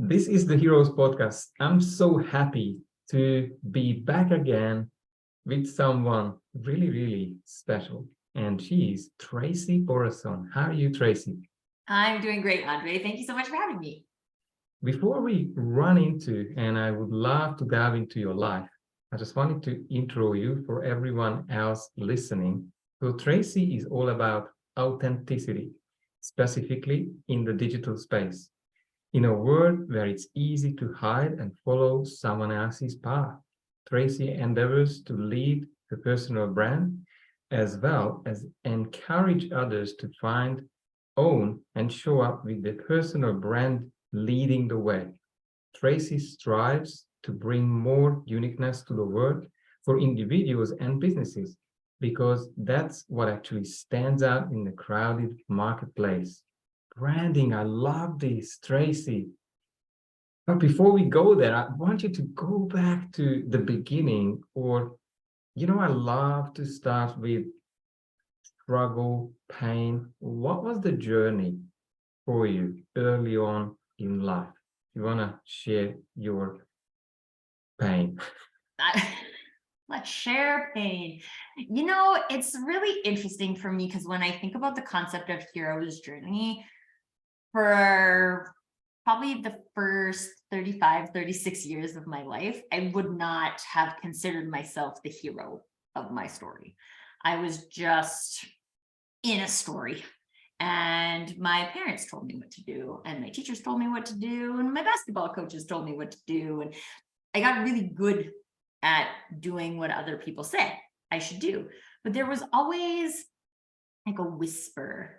This is the Heroes Podcast. I'm so happy to be back again with someone really, really special. And she is Tracy Borreson. How are you, Tracy? I'm doing great, Andre. Thank you so much for having me. Before we run into, and I would love to dive into your life, I just wanted to intro you for everyone else listening. So, Tracy is all about authenticity, specifically in the digital space. In a world where it's easy to hide and follow someone else's path, Tracy endeavors to lead the personal brand as well as encourage others to find, own, and show up with the personal brand leading the way. Tracy strives to bring more uniqueness to the world for individuals and businesses because that's what actually stands out in the crowded marketplace. Branding, I love this, Tracy. But before we go there, I want you to go back to the beginning, or, I love to start with struggle, pain. What was the journey for you early on in life? You want to share your pain? Let's share pain. It's really interesting for me because when I think about the concept of hero's journey, for probably the first 35, 36 years of my life, I would not have considered myself the hero of my story. I was just in a story. And my parents told me what to do, and my teachers told me what to do, and my basketball coaches told me what to do. And I got really good at doing what other people said I should do. But there was always like a whisper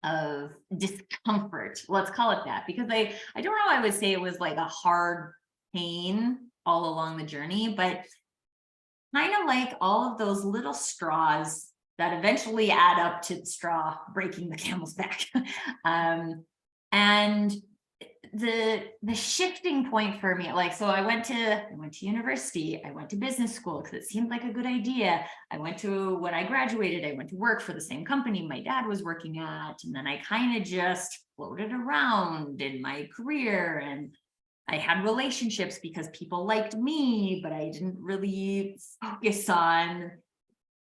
of discomfort, let's call it that, because I don't know, I would say it was like a hard pain all along the journey, but kind of like all of those little straws that eventually add up to the straw breaking the camel's back. And the shifting point for me, like, so I went to university, I went to business school because it seemed like a good idea. When I graduated, I went to work for the same company my dad was working at, and then I kind of just floated around in my career, and I had relationships because people liked me, but I didn't really focus on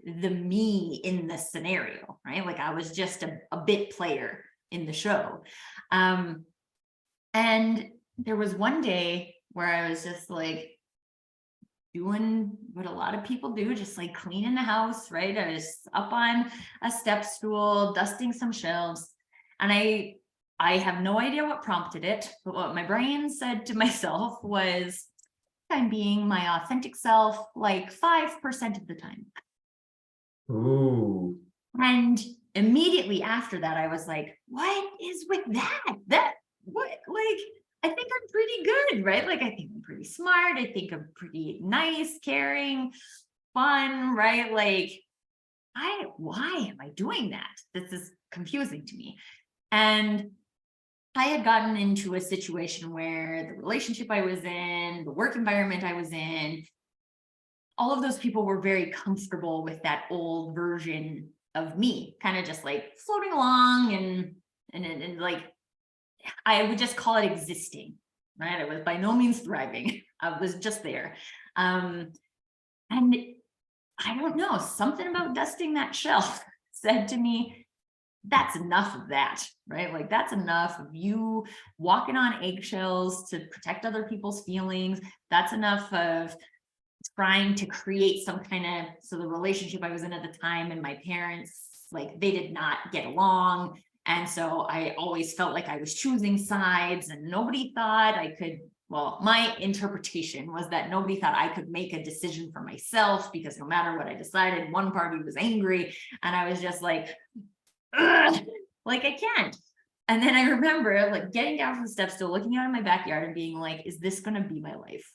the me in the scenario, right? Like I was just a bit player in the show. And there was one day where I was just like doing what a lot of people do, just like cleaning the house, right? I was up on a step stool, dusting some shelves, and I have no idea what prompted it, but what my brain said to myself was, I'm being my authentic self like 5% of the time. Ooh. And immediately after that, I was like, what is with that? What, like, I think I'm pretty good, right? Like, I think I'm pretty smart. I think I'm pretty nice, caring, fun, right? Like, why am I doing that? This is confusing to me. And I had gotten into a situation where the relationship I was in, the work environment I was in, all of those people were very comfortable with that old version of me, kind of just like floating along and like, I would just call it existing, right? I was by no means thriving. I was just there. And I don't know, something about dusting that shelf said to me, that's enough of that, right? Like that's enough of you walking on eggshells to protect other people's feelings. That's enough of trying to create some kind of, so the relationship I was in at the time and my parents, like they did not get along. And so I always felt like I was choosing sides, and nobody thought I could, well, my interpretation was that nobody thought I could make a decision for myself because no matter what I decided, one party was angry. And I was just like, like I can't. And then I remember like getting down from the steps, still looking out in my backyard and being like, is this going to be my life?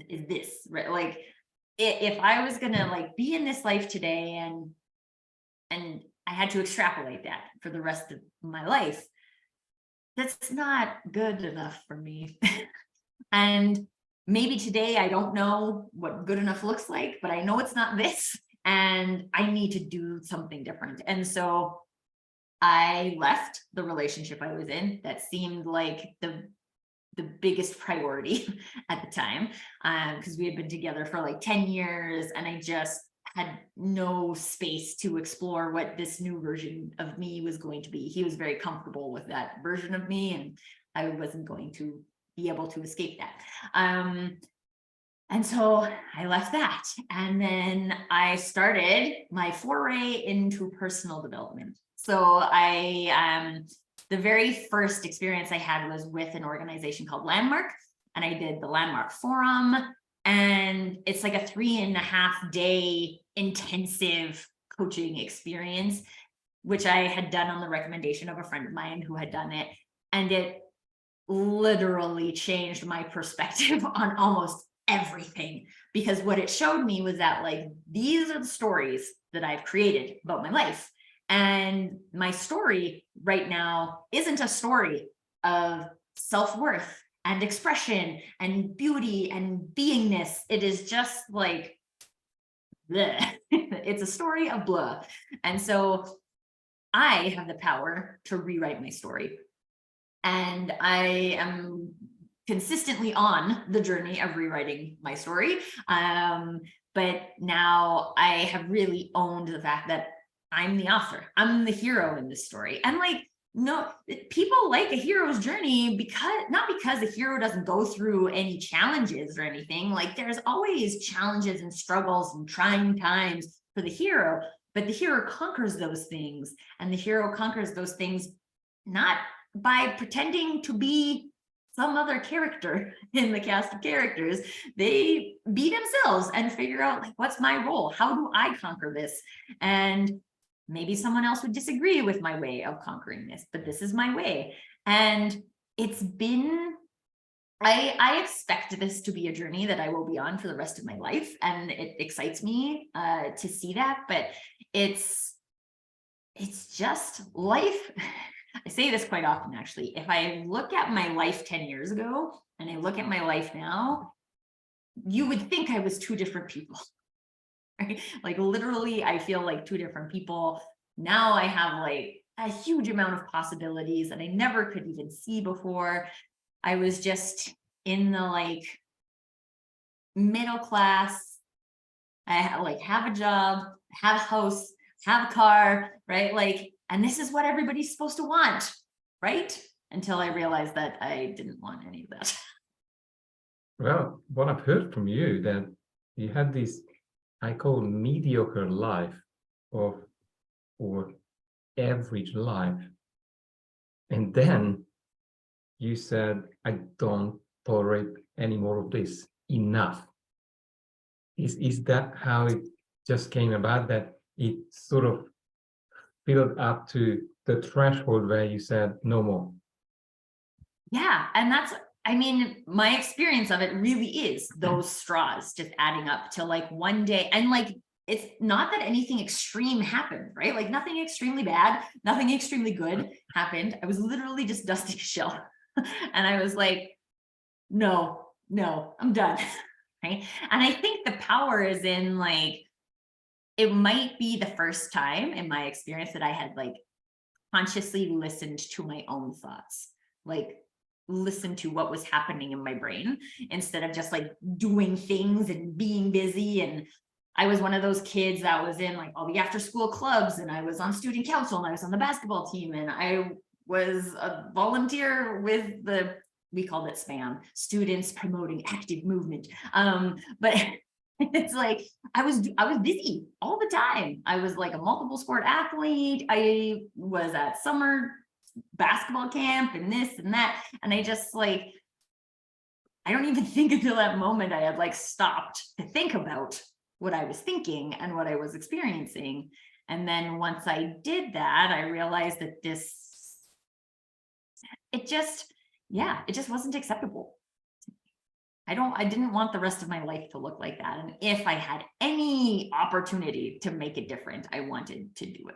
Is this right? Like if I was going to like be in this life today and I had to extrapolate that for the rest of my life, that's not good enough for me. And maybe today I don't know what good enough looks like, but I know it's not this, and I need to do something different. And so I left the relationship I was in that seemed like the the biggest priority at the time, because we had been together for like 10 years and I just had no space to explore what this new version of me was going to be. He was very comfortable with that version of me, and I wasn't going to be able to escape that. And so I left that. And then I started my foray into personal development. So the very first experience I had was with an organization called Landmark, and I did the Landmark Forum. And it's like a 3.5 day intensive coaching experience, which I had done on the recommendation of a friend of mine who had done it. And it literally changed my perspective on almost everything, because what it showed me was that like, these are the stories that I've created about my life. And my story right now isn't a story of self-worth and expression and beauty and beingness. It is just like, bleh. It's a story of blah. And so I have the power to rewrite my story. And I am consistently on the journey of rewriting my story. But now I have really owned the fact that I'm the author. I'm the hero in this story. And like, no, people like a hero's journey because not because the hero doesn't go through any challenges or anything. Like, there's always challenges and struggles and trying times for the hero, but the hero conquers those things. And the hero conquers those things not by pretending to be some other character in the cast of characters. They be themselves and figure out, like, what's my role? How do I conquer this? And maybe someone else would disagree with my way of conquering this, but this is my way. And it's been, I expect this to be a journey that I will be on for the rest of my life. And it excites me to see that, but it's just life. I say this quite often, actually. If I look at my life 10 years ago and I look at my life now, you would think I was two different people. Right? Like, literally, I feel like two different people. Now I have like a huge amount of possibilities that I never could even see before. I was just in the like middle class. I like have a job, have a house, have a car, right? Like, and this is what everybody's supposed to want, right? Until I realized that I didn't want any of that. Well, what I've heard from you, that you had this, I call mediocre life or average life. And then you said, I don't tolerate any more of this. Enough. Is that how it just came about, that it sort of filled up to the threshold where you said no more? Yeah. And that's, I mean, my experience of it really is those straws just adding up to like one day. And like, it's not that anything extreme happened, right? Like, nothing extremely bad, nothing extremely good happened. I was literally just dusting a shelf. And I was like, no, I'm done. Right. And I think the power is in, like, it might be the first time in my experience that I had like consciously listened to my own thoughts, like listen to what was happening in my brain instead of just like doing things and being busy. And I was one of those kids that was in like all the after school clubs, and I was on student council, and I was on the basketball team, and I was a volunteer with we called it SPAM, Students Promoting Active Movement. But it's like I was busy all the time. I was like a multiple sport athlete. I was at summer basketball camp and this and that. And I just like, I don't even think until that moment I had like stopped to think about what I was thinking and what I was experiencing. And then once I did that, I realized that it just wasn't acceptable. I didn't want the rest of my life to look like that. And if I had any opportunity to make it different, I wanted to do it.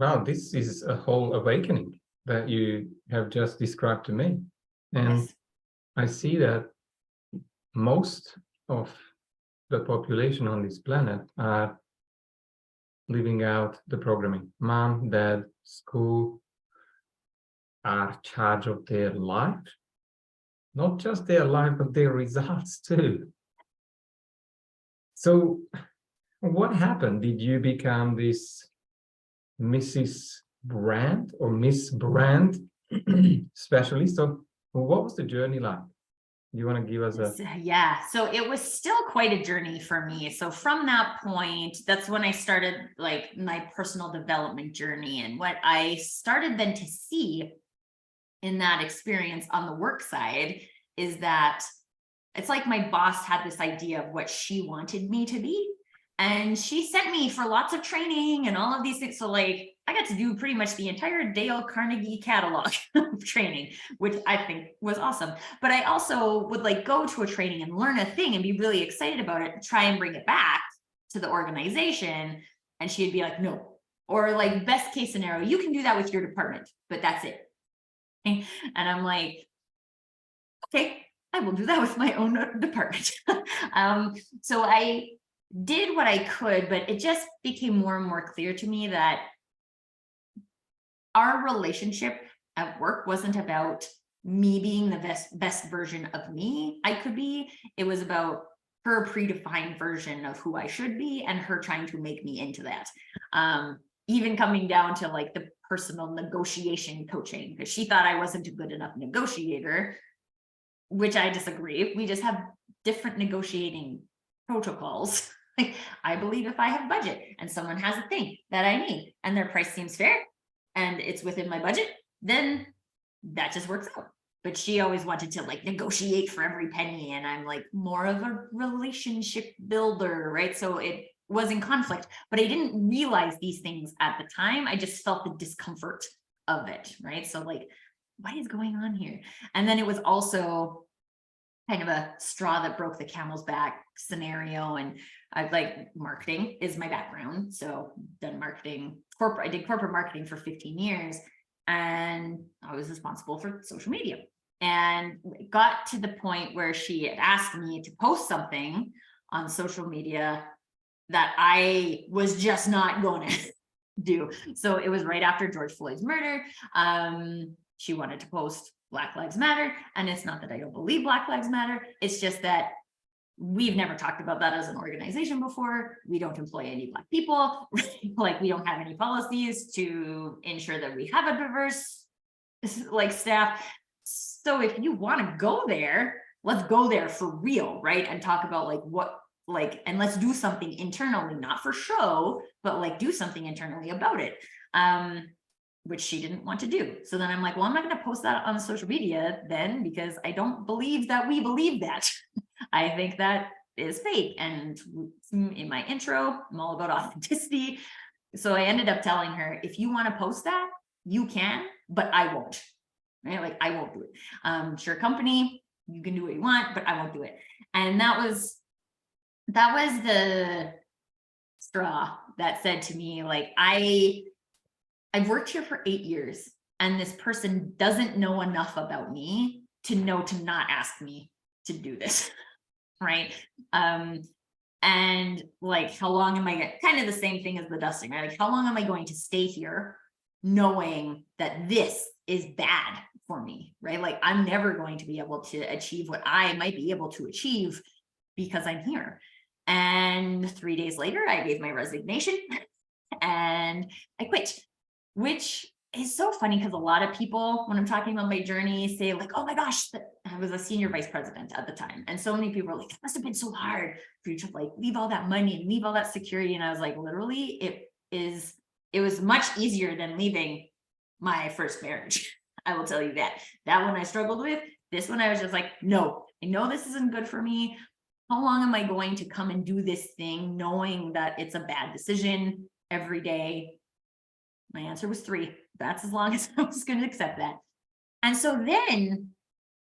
Wow, this is a whole awakening that you have just described to me. And Yes. I see that most of the population on this planet are living out the programming. Mom, dad, school, are in charge of their life, not just their life, but their results too. So what happened? Did you become this Mrs. Brand or Miss Brand specialist? So what was the journey like? You want to give us a... Yeah, so it was still quite a journey for me. So from that point, that's when I started like my personal development journey. And what I started then to see in that experience on the work side is that it's like my boss had this idea of what she wanted me to be. And she sent me for lots of training and all of these things. So like I got to do pretty much the entire Dale Carnegie catalog of training, which I think was awesome. But I also would like go to a training and learn a thing and be really excited about it, try and bring it back to the organization. And she'd be like, no, or like best case scenario, you can do that with your department, but that's it. And I'm like, okay, I will do that with my own department. So I did what I could, but it just became more and more clear to me that our relationship at work wasn't about me being the best version of me I could be. It was about her predefined version of who I should be and her trying to make me into that. Even coming down to like the personal negotiation coaching, because she thought I wasn't a good enough negotiator, which I disagree. We just have different negotiating protocols. Like I believe if I have budget and someone has a thing that I need and their price seems fair and it's within my budget, then that just works out. But she always wanted to like negotiate for every penny. And I'm like more of a relationship builder, right? So it was in conflict, but I didn't realize these things at the time. I just felt the discomfort of it, right? So like, what is going on here? And then it was also kind of a straw that broke the camel's back scenario. And I like marketing is my background. So done marketing, I did corporate marketing for 15 years and I was responsible for social media. And it got to the point where she had asked me to post something on social media that I was just not going to do. So it was right after George Floyd's murder. She wanted to post Black Lives Matter. And it's not that I don't believe Black Lives Matter. It's just that we've never talked about that as an organization before. We don't employ any Black people. Like we don't have any policies to ensure that we have a diverse like staff. So if you want to go there, let's go there for real, right? And talk about like what, like, and let's do something internally, not for show, but like do something internally about it. Which she didn't want to do. So then I'm like, well, I'm not going to post that on social media then, because I don't believe that we believe that. I think that is fake. And in my intro, I'm all about authenticity. So I ended up telling her, if you want to post that, you can, but I won't. Right? Like I won't do it. Sure, company, you can do what you want, but I won't do it. And that was the straw that said to me, like, I've worked here for 8 years and this person doesn't know enough about me to know to not ask me to do this, right? And like, how long am I, kind of the same thing as the dusting, right? Like, how long am I going to stay here knowing that this is bad for me, right? Like, I'm never going to be able to achieve what I might be able to achieve because I'm here. And 3 days later, I gave my resignation and I quit. Which is so funny because a lot of people, when I'm talking about my journey, say like, oh my gosh, I was a senior vice president at the time. And so many people are like, it must have been so hard for you to like leave all that money and leave all that security. And I was like, literally, it was much easier than leaving my first marriage. I will tell you that. That one I struggled with. This one I was just like, no, I know this isn't good for me. How long am I going to come and do this thing knowing that it's a bad decision every day? My answer was 3. That's as long as I was going to accept that. And so then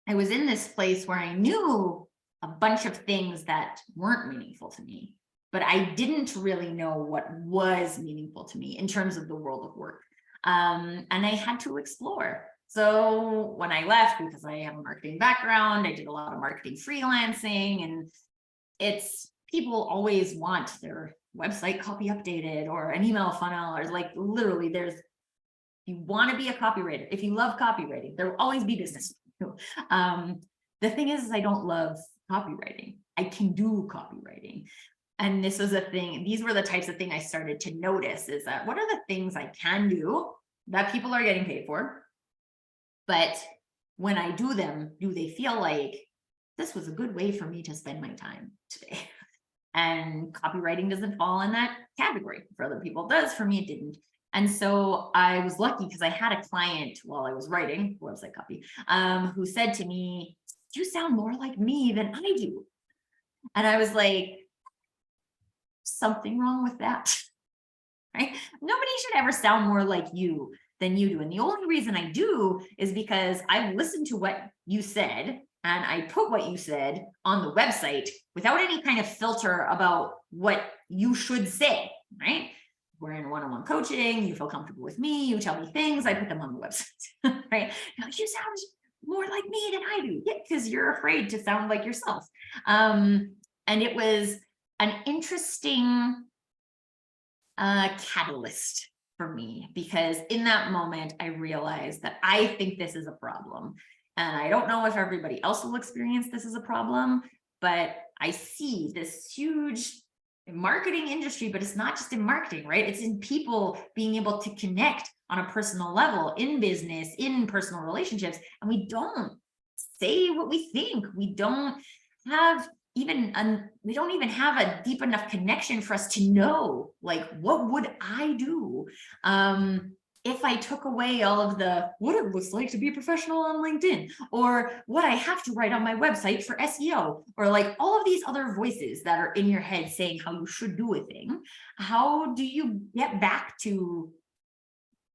I was in this place where I knew a bunch of things that weren't meaningful to me, but I didn't really know what was meaningful to me in terms of the world of work. And I had to explore. So when I left, because I have a marketing background, I did a lot of marketing freelancing, and it's people always want their website copy updated or an email funnel, or like literally there's you want to be a copywriter, if you love copywriting, there will always be business. The thing is I don't love copywriting. I can do copywriting. And this was a thing, these were the types of things I started to notice, is that what are the things I can do that people are getting paid for? But when I do them, do they feel like this was a good way for me to spend my time today? And copywriting doesn't fall in that category. For other people it does, for me it didn't. And so I was lucky because I had a client while I was writing website copy, who said to me, you sound more like me than I do. And I was like, something wrong with that, right? Nobody should ever sound more like you than you do. And the only reason I do is because I've listened to what you said and I put what you said on the website without any kind of filter about what you should say, right? We're in one-on-one coaching, you feel comfortable with me, you tell me things, I put them on the website, right? Now, you sound more like me than I do. Yeah, because you're afraid to sound like yourself. And it was an interesting catalyst for me, because in that moment, I realized that I think this is a problem. And I don't know if everybody else will experience this as a problem, but I see this huge marketing industry, but it's not just in marketing, right? It's in people being able to connect on a personal level, in business, in personal relationships. And we don't say what we think. We don't have we don't even have a deep enough connection for us to know, like, what would I do if I took away all of the what it looks like to be a professional on LinkedIn, or what I have to write on my website for SEO, or like all of these other voices that are in your head saying how you should do a thing. How do you get back to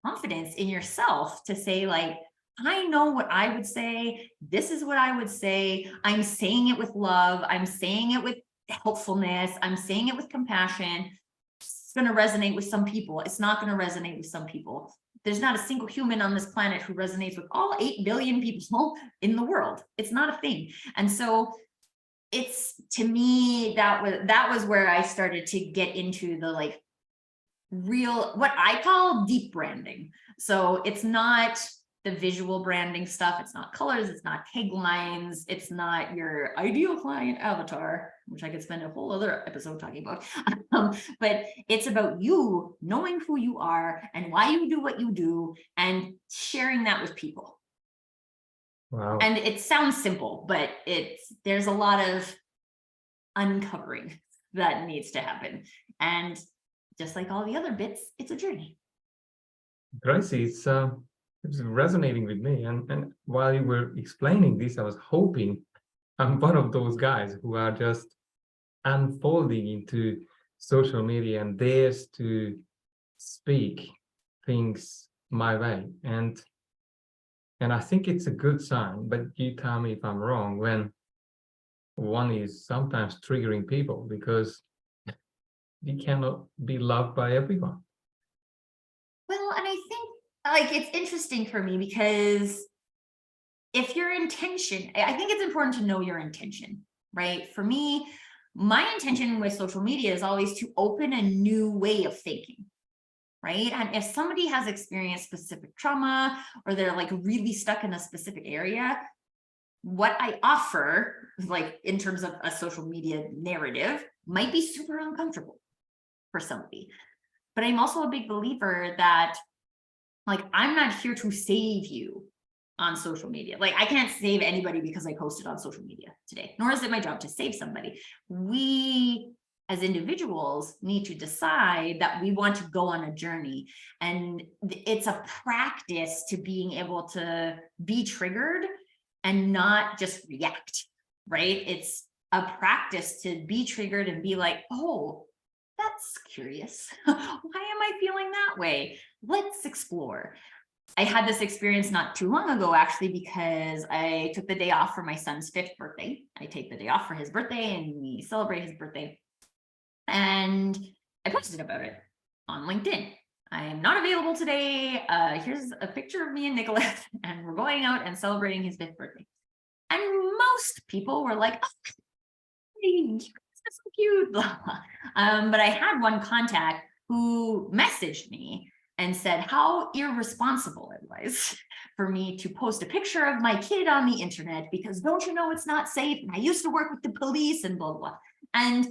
confidence in yourself to say, like, I know what I would say. This is what I would say. I'm saying it with love. I'm saying it with helpfulness. I'm saying it with compassion. It's going to resonate with some people. It's not going to resonate with some people. There's not a single human on this planet who resonates with all 8 billion people in the world. It's not a thing. And so it's, to me, that was where I started to get into the like real, what I call deep branding. So it's not the visual branding stuff. It's not colors. It's not taglines. It's not your ideal client avatar, which I could spend a whole other episode talking about. But it's about you knowing who you are and why you do what you do and sharing that with people. Wow. And it sounds simple, but there's a lot of uncovering that needs to happen. And just like all the other bits, it's a journey. Tracy, it's resonating with me. And while you were explaining this, I was hoping I'm one of those guys who are just unfolding into social media and dares to speak things my way. And I think it's a good sign, but you tell me if I'm wrong, when one is sometimes triggering people because you cannot be loved by everyone. Well, and I think like it's interesting for me because if your intention, I think it's important to know your intention, right? For me, my intention with social media is always to open a new way of thinking, right? And if somebody has experienced specific trauma or they're like really stuck in a specific area, what I offer, like in terms of a social media narrative, might be super uncomfortable for somebody. But I'm also a big believer that, like, I'm not here to save you on social media. Like, I can't save anybody because I posted on social media today, nor is it my job to save somebody. We as individuals need to decide that we want to go on a journey. And it's a practice to being able to be triggered and not just react, right? It's a practice to be triggered and be like, oh, that's curious. Why am I feeling that way? Let's explore. I had this experience not too long ago, actually, because I took the day off for my son's 5th birthday. I take the day off for his birthday and we celebrate his birthday. And I posted about it on LinkedIn. I am not available today. Here's a picture of me and Nicholas, and we're going out and celebrating his 5th birthday. And most people were like, oh, that's so cute, blah, blah. But I had one contact who messaged me and said how irresponsible it was for me to post a picture of my kid on the internet because don't you know it's not safe? And I used to work with the police and blah, blah. And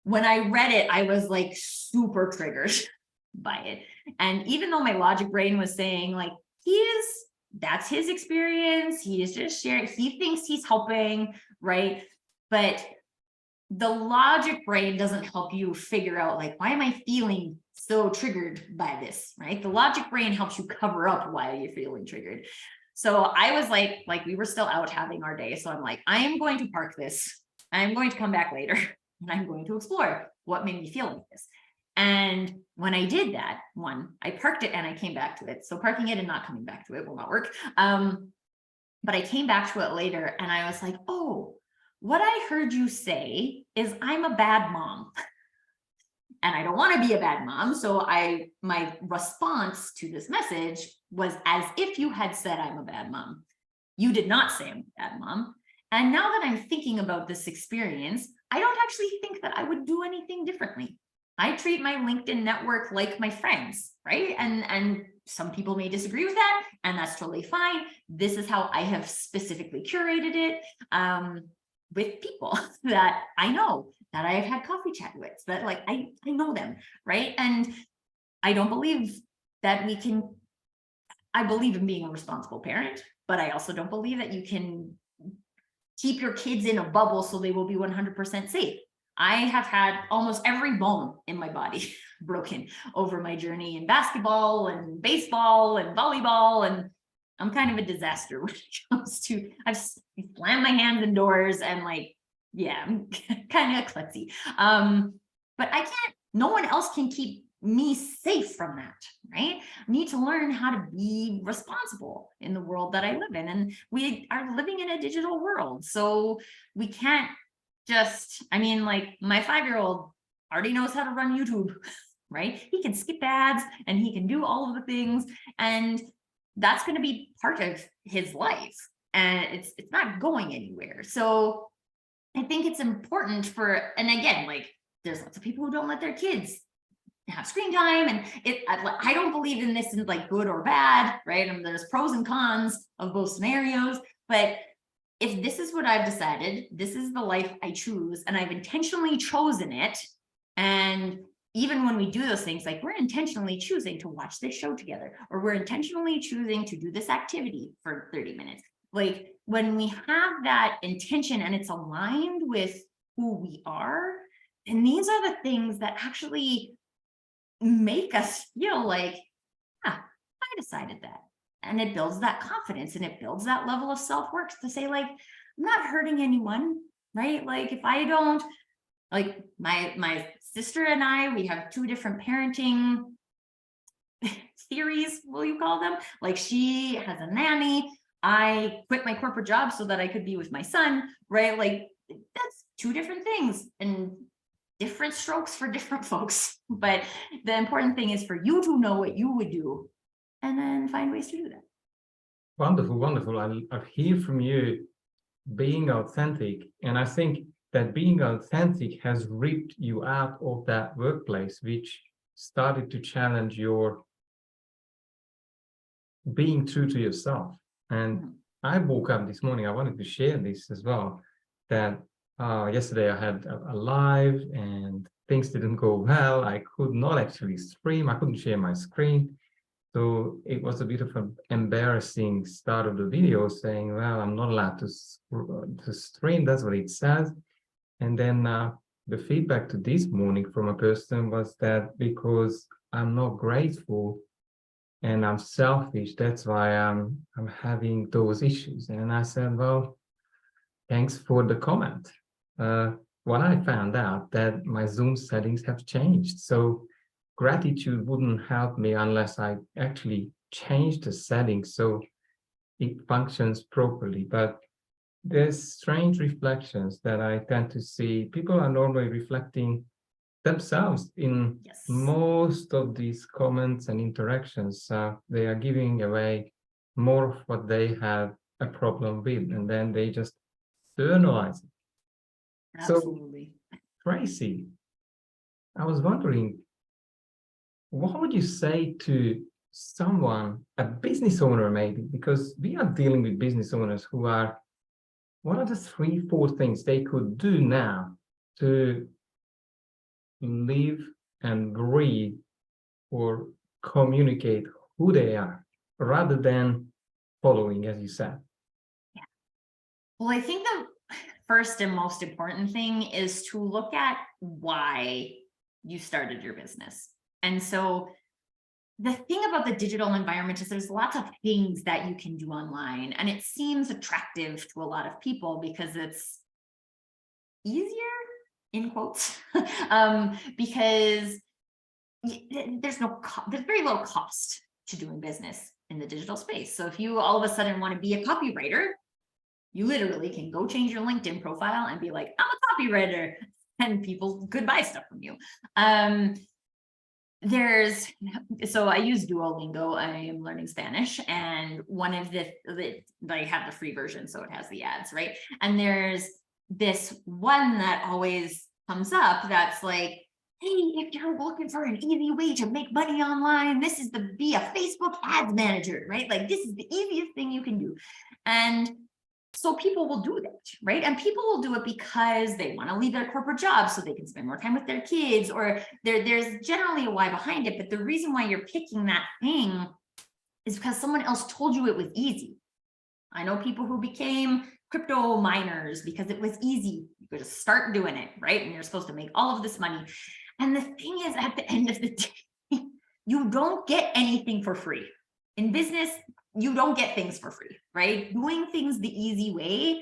when I read it, I was like super triggered by it. And even though my logic brain was saying like, that's his experience, he is just sharing, he thinks he's helping, right? But the logic brain doesn't help you figure out like, why am I feeling so triggered by this, right? The logic brain helps you cover up why you're feeling triggered. So I was like we were still out having our day. So I'm like, I am going to park this. I'm going to come back later and I'm going to explore what made me feel like this. And when I did that, I parked it and I came back to it. So parking it and not coming back to it will not work. But I came back to it later and I was like, oh, what I heard you say is I'm a bad mom. And I don't want to be a bad mom. So my response to this message was as if you had said I'm a bad mom. You did not say I'm a bad mom. And now that I'm thinking about this experience, I don't actually think that I would do anything differently. I treat my LinkedIn network like my friends, right? And some people may disagree with that, and that's totally fine. This is how I have specifically curated it with people that I know, that I have had coffee chat with, that like I know them, right? And I don't believe that I believe in being a responsible parent, but I also don't believe that you can keep your kids in a bubble so they will be 100% safe. I have had almost every bone in my body broken over my journey in basketball and baseball and volleyball. And I'm kind of a disaster when it comes to, I've slammed my hands indoors and like, yeah, I'm kind of klutzy. But no one else can keep me safe from that, right? I need to learn how to be responsible in the world that I live in. And we are living in a digital world. So we can't like my 5-year-old already knows how to run YouTube, right? He can skip ads and he can do all of the things. And that's going to be part of his life. And it's not going anywhere. So I think it's important and again, like there's lots of people who don't let their kids have screen time, and I don't believe in this in like good or bad, right? And there's pros and cons of both scenarios, but if this is what I've decided, this is the life I choose, and I've intentionally chosen it. And even when we do those things, like we're intentionally choosing to watch this show together, or we're intentionally choosing to do this activity for 30 minutes. Like when we have that intention and it's aligned with who we are, and these are the things that actually make us feel like, I decided that. And it builds that confidence and it builds that level of self-worth to say like, I'm not hurting anyone, right? Like if I don't, like my sister and I, we have 2 different parenting theories, will you call them? Like she has a nanny. I quit my corporate job so that I could be with my son, right? Like that's 2 different things and different strokes for different folks. But the important thing is for you to know what you would do and then find ways to do that. Wonderful, wonderful. I hear from you being authentic. And I think that being authentic has ripped you out of that workplace, which started to challenge your being true to yourself. And I woke up this morning, I wanted to share this as well, that yesterday I had a live and things didn't go well. I could not actually stream. I couldn't share my screen. So it was a bit of an embarrassing start of the video saying, well, I'm not allowed to stream. That's what it says. And then the feedback to this morning from a person was that because I'm not grateful and I'm selfish, that's why I'm having those issues. And I said, well, thanks for the comment. When I found out that my Zoom settings have changed. So gratitude wouldn't help me unless I actually change the settings so it functions properly. But there's strange reflections that I tend to see. People are normally reflecting themselves in most of these comments and interactions. They are giving away more of what they have a problem with, and then they just internalize it. Absolutely. So, Tracy, I was wondering, what would you say to someone, a business owner maybe, because we are dealing with business owners who are, what are the 3, 4 things they could do now to live and breathe or communicate who they are rather than following, as you said? Yeah. Well, I think the first and most important thing is to look at why you started your business. And so the thing about the digital environment is there's lots of things that you can do online, and it seems attractive to a lot of people because it's easier, in quotes, because there's very low cost to doing business in the digital space. So if you all of a sudden want to be a copywriter, you literally can go change your LinkedIn profile and be like, I'm a copywriter, and people could buy stuff from you. So I use Duolingo. I am learning Spanish, and one of I have the free version, so it has the ads, right? And there's this one that always comes up that's like, hey, if you're looking for an easy way to make money online, this is be a Facebook ads manager, right? Like, this is the easiest thing you can do. And so people will do that, right? And people will do it because they want to leave their corporate job so they can spend more time with their kids, or there's generally a why behind it. But the reason why you're picking that thing is because someone else told you it was easy. I know people who became crypto miners because it was easy. You just start doing it, right? And you're supposed to make all of this money. And the thing is, at the end of the day, you don't get anything for free. In business, you don't get things for free, right? Doing things the easy way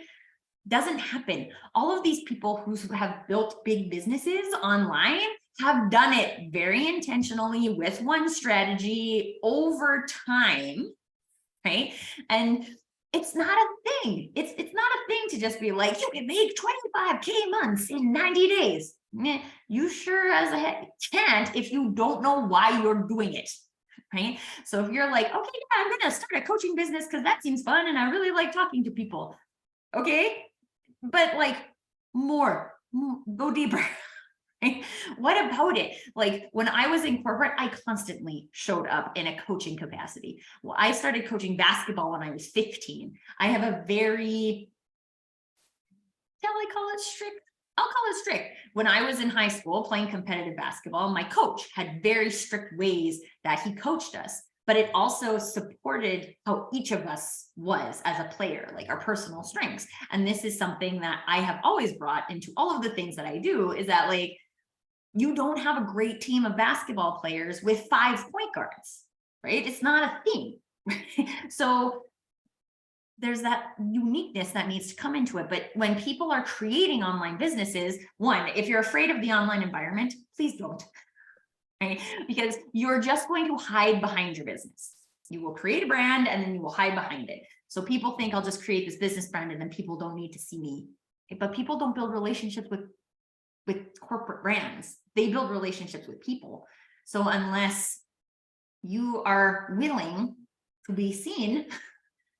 doesn't happen. All of these people who have built big businesses online have done it very intentionally with one strategy over time, right? And it's not a thing. It's not a thing to just be like, you can make 25K months in 90 days. You sure as heck can't if you don't know why you're doing it. Right? So if you're like, okay, yeah, I'm gonna start a coaching business because that seems fun and I really like talking to people. Okay, but like go deeper. Right? What about it? Like, when I was in corporate, I constantly showed up in a coaching capacity. Well, I started coaching basketball when I was 15. I have a very, shall I call it strict? I'll call it strict. When I was in high school playing competitive basketball, my coach had very strict ways that he coached us, but it also supported how each of us was as a player, like our personal strengths. And this is something that I have always brought into all of the things that I do, is that, like, you don't have a great team of basketball players with 5 point guards, right? It's not a thing. So there's that uniqueness that needs to come into it. But when people are creating online businesses, one, if you're afraid of the online environment, please don't, right? Because you're just going to hide behind your business. You will create a brand and then you will hide behind it. So people think I'll just create this business brand and then people don't need to see me. But people don't build relationships with corporate brands. They build relationships with people. So unless you are willing to be seen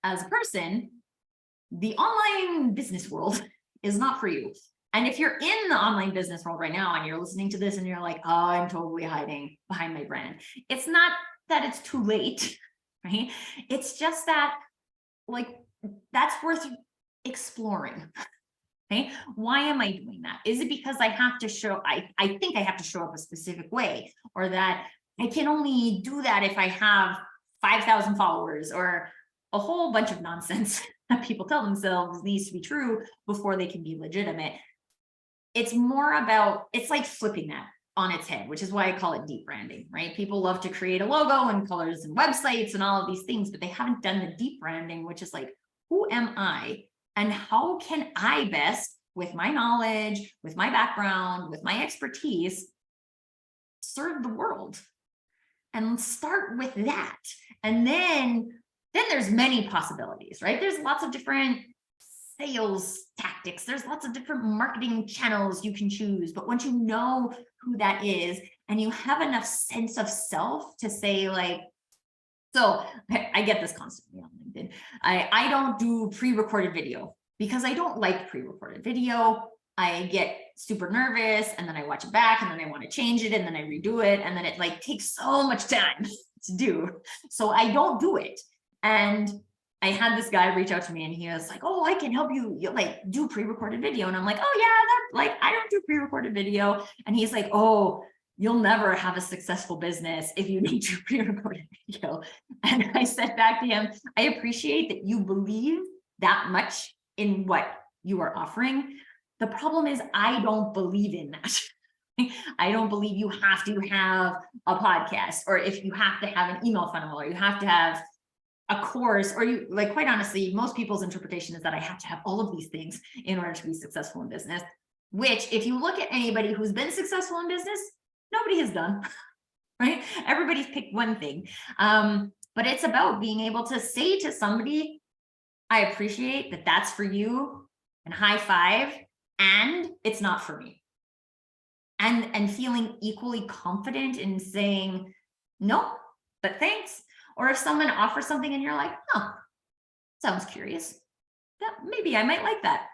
as a person, the online business world is not for you. And if you're in the online business world right now and you're listening to this and you're like, oh, I'm totally hiding behind my brand, it's not that it's too late, right? It's just that, like, that's worth exploring. Okay, why am I doing that? Is it because I have to show, I think I have to show up a specific way, or that I can only do that if I have 5,000 followers, or a whole bunch of nonsense that people tell themselves needs to be true before they can be legitimate? It's more about, it's like flipping that on its head, which is why I call it deep branding, right? People love to create a logo and colors and websites and all of these things, but they haven't done the deep branding, which is like, who am I? And how can I best, with my knowledge, with my background, with my expertise, serve the world? And start with that. And then there's many possibilities, right? There's lots of different sales tactics. There's lots of different marketing channels you can choose. But once you know who that is and you have enough sense of self to say, like, so I get this constantly on LinkedIn. I don't do pre-recorded video because I don't like pre-recorded video. I get super nervous, and then I watch it back, and then I want to change it, and then I redo it, and then it like takes so much time to do. So I don't do it. And I had this guy reach out to me, and he was like, oh, I can help you like do pre-recorded video. And I'm like, oh yeah, that, like, I don't do pre-recorded video. And he's like, oh, you'll never have a successful business if you don't do pre-recorded video. And I said back to him, I appreciate that you believe that much in what you are offering. The problem is I don't believe in that. I don't believe you have to have a podcast, or if you have to have an email funnel, or you have to have a course, or you, like, quite honestly, most people's interpretation is that I have to have all of these things in order to be successful in business, which if you look at anybody who's been successful in business, nobody has done, right? Everybody's picked one thing. But it's about being able to say to somebody, I appreciate that that's for you, and high five, and it's not for me. And feeling equally confident in saying, no, but thanks. Or if someone offers something and you're like, oh, sounds curious. Yeah, maybe I might like that.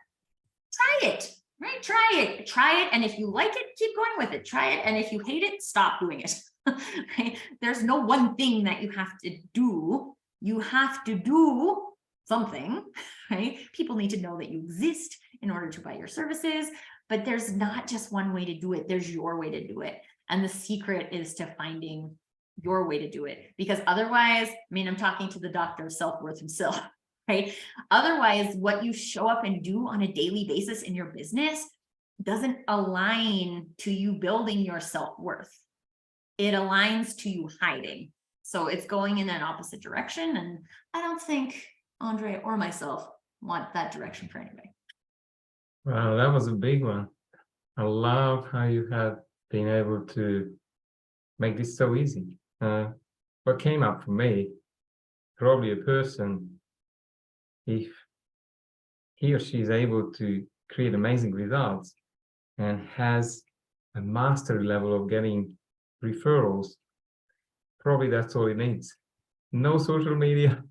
Try it, right? Try it. And if you like it, keep going with it. Try it. And if you hate it, stop doing it. Right? There's no one thing that you have to do. You have to do something, right? People need to know that you exist in order to buy your services, but there's not just one way to do it. There's your way to do it. And the secret is to finding your way to do it, because otherwise, I mean, I'm talking to the doctor of self-worth himself, right? Otherwise, what you show up and do on a daily basis in your business doesn't align to you building your self-worth. It aligns to you hiding. So it's going in an opposite direction. And I don't think Andre or myself want that direction for anybody. Wow, that was a big one. I love how you have been able to make this so easy. What came up for me, probably a person, if he or she is able to create amazing results and has a mastery level of getting referrals, probably that's all it needs. No social media,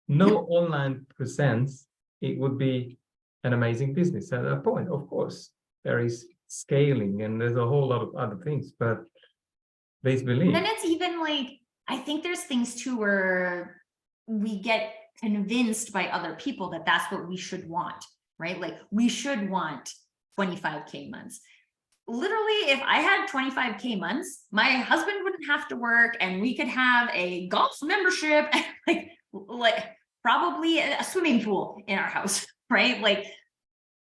no online presence. It would be an amazing business at that point. Of course, there is scaling and there's a whole lot of other things, but please believe. And then it's even like, I think there's things too where we get convinced by other people that that's what we should want, right? Like we should want 25K months. Literally, if I had 25K months, my husband wouldn't have to work, and we could have a golf membership, and like probably a swimming pool in our house, right? Like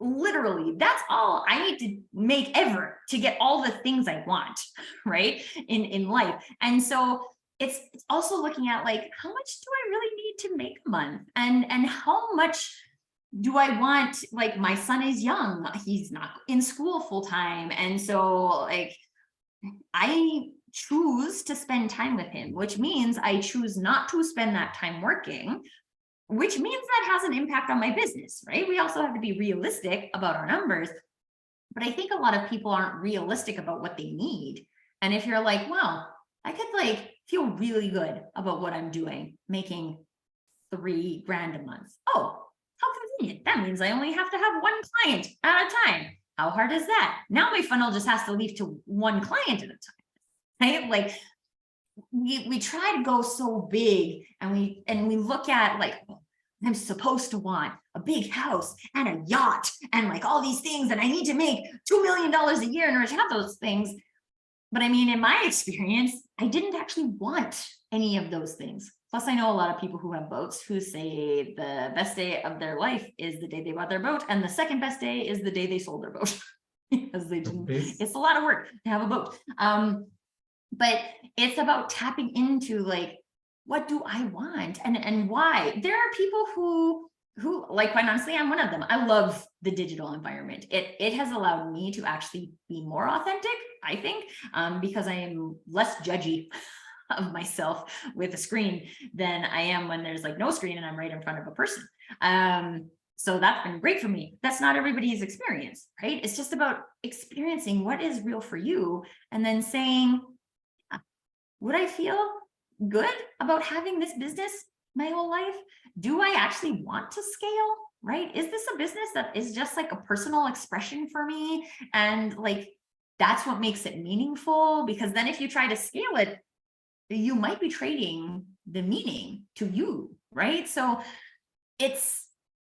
literally, that's all I need to make ever to get all the things I want, right? In life. And so it's also looking at like, how much do I really need to make a month? And how much do I want? Like, my son is young, he's not in school full time. And so like, I choose to spend time with him, which means I choose not to spend that time working, which means that has an impact on my business, right? We also have to be realistic about our numbers, but I think a lot of people aren't realistic about what they need. And if you're like, well, I could like feel really good about what I'm doing, making $3 grand a month. Oh, how convenient. That means I only have to have one client at a time. How hard is that? Now my funnel just has to lead to one client at a time, right? Like we try to go so big, and we look at like, oh, I'm supposed to want a big house and a yacht and like all these things, and I need to make $2 million a year in order to have those things. But I mean, in my experience, I didn't actually want any of those things. Plus, I know a lot of people who have boats who say the best day of their life is the day they bought their boat, and the second best day is the day they sold their boat. Because they didn't. It's a lot of work to have a boat. But it's about tapping into like, what do I want and why? There are people who like, quite honestly, I'm one of them. I love the digital environment. It has allowed me to actually be more authentic, I think, because I am less judgy of myself with a screen than I am when there's like no screen and I'm right in front of a person. So that's been great for me. That's not everybody's experience, right? It's just about experiencing what is real for you and then saying, would I feel good about having this business my whole life? Do I actually want to scale? right? Is this a business that is just like a personal expression for me? And like, that's what makes it meaningful. Because then if you try to scale it, you might be trading the meaning to you, right? So it's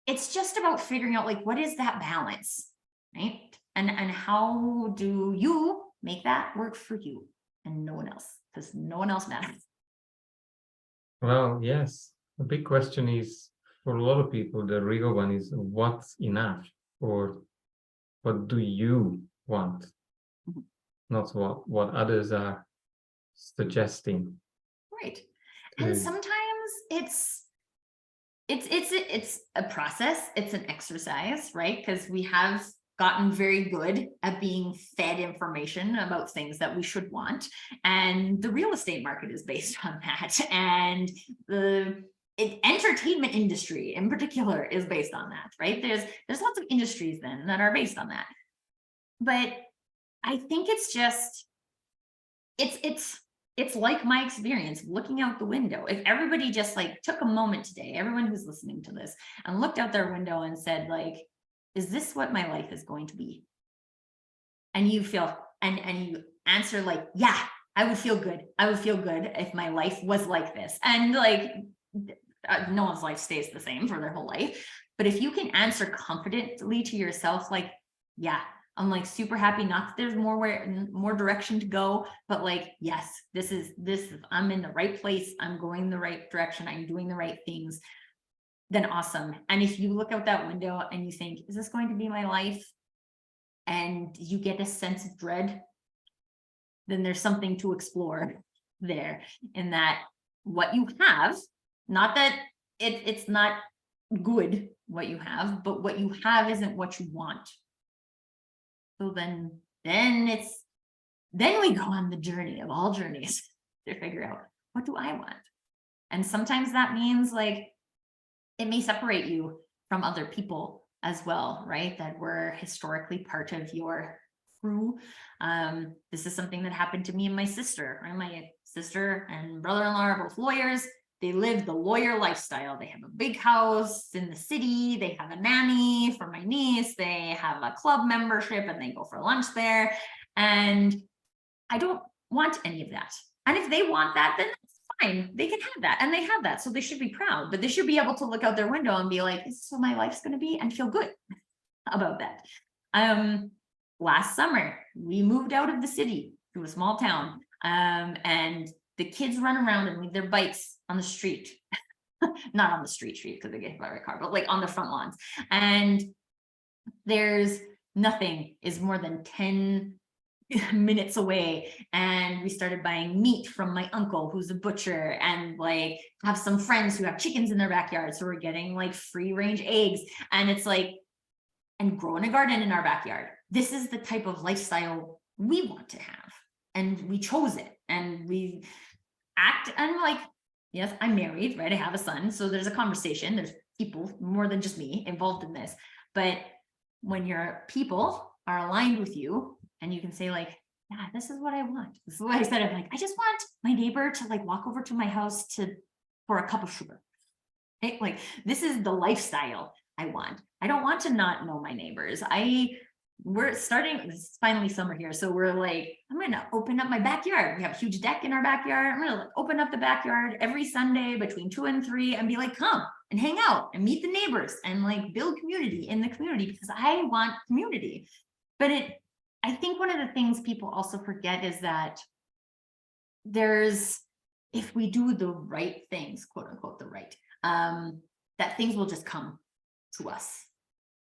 just about figuring out like, what is that balance, right? And how do you make that work for you and no one else, because no one else matters. Well, yes. The big question is, for a lot of people, the real one is what's enough, or what do you want, Mhm. not what others are suggesting. Right. And to- sometimes it's a process, it's an exercise, right? Because we have gotten very good at being fed information about things that we should want, and the real estate market is based on that, and the entertainment industry in particular is based on that, right? There's lots of industries then that are based on that, but I think it's just it's like my experience looking out the window. If everybody just like took a moment today, everyone who's listening to this, and looked out their window and said like, is this what my life is going to be? And you feel, and you answer like, yeah, I would feel good. I would feel good if my life was like this. And like, no one's life stays the same for their whole life. But if you can answer confidently to yourself, like, yeah, I'm like super happy, not that there's more direction to go, but like, yes, this is, I'm in the right place. I'm going the right direction. I'm doing the right things. Then awesome. And if you look out that window and you think, is this going to be my life? And you get a sense of dread, then there's something to explore there, in that what you have, not that it's not good what you have, but what you have isn't what you want. So then we go on the journey of all journeys to figure out, what do I want? And sometimes that means like, it may separate you from other people as well, right? That were historically part of your crew. This is something that happened to me and my sister, right? My sister and brother-in-law are both lawyers. They live the lawyer lifestyle. They have a big house in the city. They have a nanny for my niece. They have a club membership and they go for lunch there. And I don't want any of that. And if they want that, then that's fine. They can have that, and they have that. So they should be proud, but they should be able to look out their window and be like, this is what my life's going to be, and feel good about that. Last summer, we moved out of the city to a small town, and the kids run around and leave their bikes on the street. Not on the street because they get hit by a car, but like on the front lawns. And there's nothing is more than 10 minutes away, and we started buying meat from my uncle who's a butcher, and like have some friends who have chickens in their backyard, so we're getting like free range eggs, and it's like, and growing a garden in our backyard. This is the type of lifestyle we want to have, and we chose it, and we act, and like, yes, I'm married, right? I have a son, so there's a conversation, there's people more than just me involved in this. But when your people are aligned with you, and you can say like, yeah, this is what I want. This is what I said. I'm like, I just want my neighbor to like walk over to my house for a cup of sugar. Okay? Like, this is the lifestyle I want. I don't want to not know my neighbors. We're starting, it's finally summer here. So we're like, I'm going to open up my backyard. We have a huge deck in our backyard. I'm going to like open up the backyard every Sunday between 2 and 3 and be like, come and hang out and meet the neighbors and like build community in the community, because I want community. But I think one of the things people also forget is that if we do the right things, quote unquote, the right, that things will just come to us,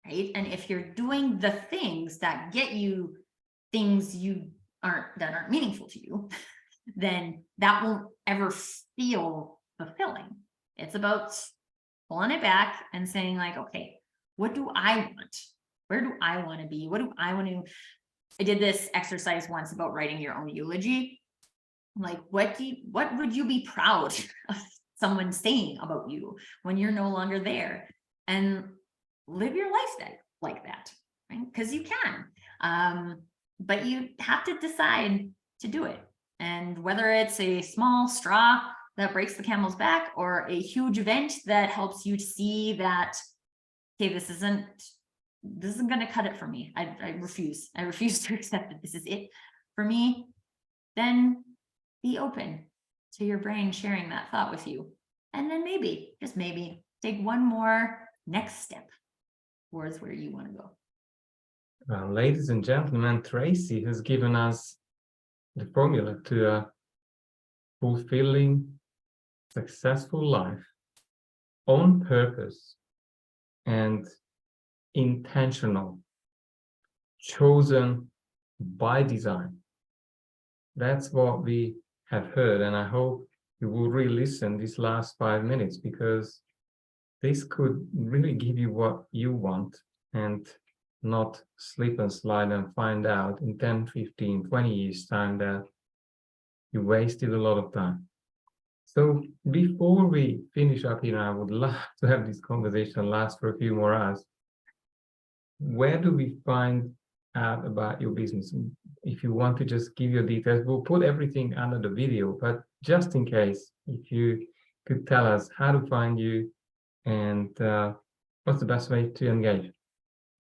right? And if you're doing the things that get you things that aren't meaningful to you, then that won't ever feel fulfilling. It's about pulling it back and saying like, okay, what do I want? Where do I want to be? What do I want to? I did this exercise once about writing your own eulogy. Like, what would you be proud of someone saying about you when you're no longer there? And live your life like that, right? Because you can, but you have to decide to do it. And whether it's a small straw that breaks the camel's back or a huge event that helps you to see that okay, this isn't going to cut it for me. I refuse to accept that this is it for me. Then be open to your brain sharing that thought with you. And then maybe, just maybe, take one more next step towards where you want to go. Well, ladies and gentlemen, Tracy has given us the formula to a fulfilling, successful life on purpose and intentional, chosen by design. That's what we have heard, and I hope you will re-listen these last 5 minutes, because this could really give you what you want, and not slip and slide and find out in 10, 15, 20 years time that you wasted a lot of time. So before we finish up here, I would love to have this conversation last for a few more hours. Where do we find out about your business? If you want to just give your details, we'll put everything under the video, but just in case, if you could tell us how to find you and what's the best way to engage?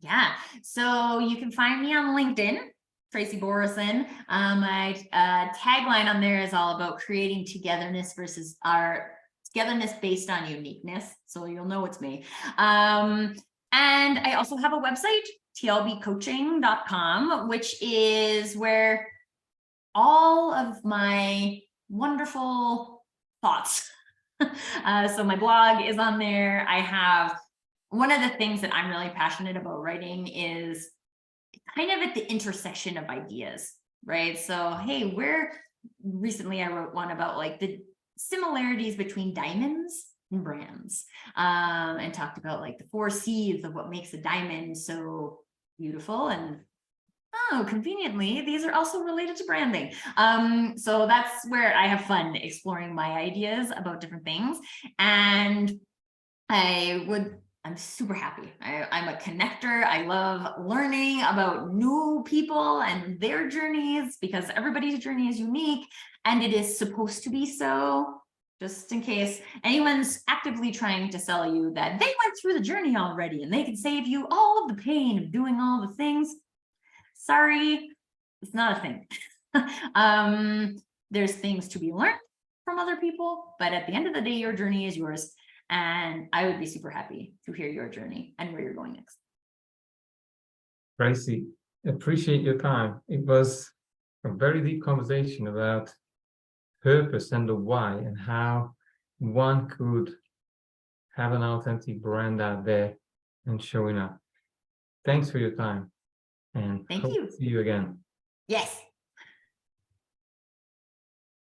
Yeah, so you can find me on LinkedIn, Tracy Borreson. My tagline on there is all about creating togetherness versus our togetherness based on uniqueness. So you'll know it's me. And I also have a website, tlbcoaching.com, which is where all of my wonderful thoughts. So my blog is on there. I have one of the things that I'm really passionate about writing is kind of at the intersection of ideas, right? So, hey, recently I wrote one about like the similarities between diamonds and brands, and talked about like the 4 C's of what makes a diamond so beautiful. And conveniently, these are also related to branding. So that's where I have fun exploring my ideas about different things. And I'm super happy. I'm a connector. I love learning about new people and their journeys, because everybody's journey is unique, and it is supposed to be so. Just in case anyone's actively trying to sell you that they went through the journey already and they can save you all of the pain of doing all the things. Sorry, it's not a thing. There's things to be learned from other people, but at the end of the day, your journey is yours. And I would be super happy to hear your journey and where you're going next. Tracy, appreciate your time. It was a very deep conversation about purpose and the why, and how one could have an authentic brand out there and showing up. Thanks for your time, and Thank hope you. to see you again. Yes.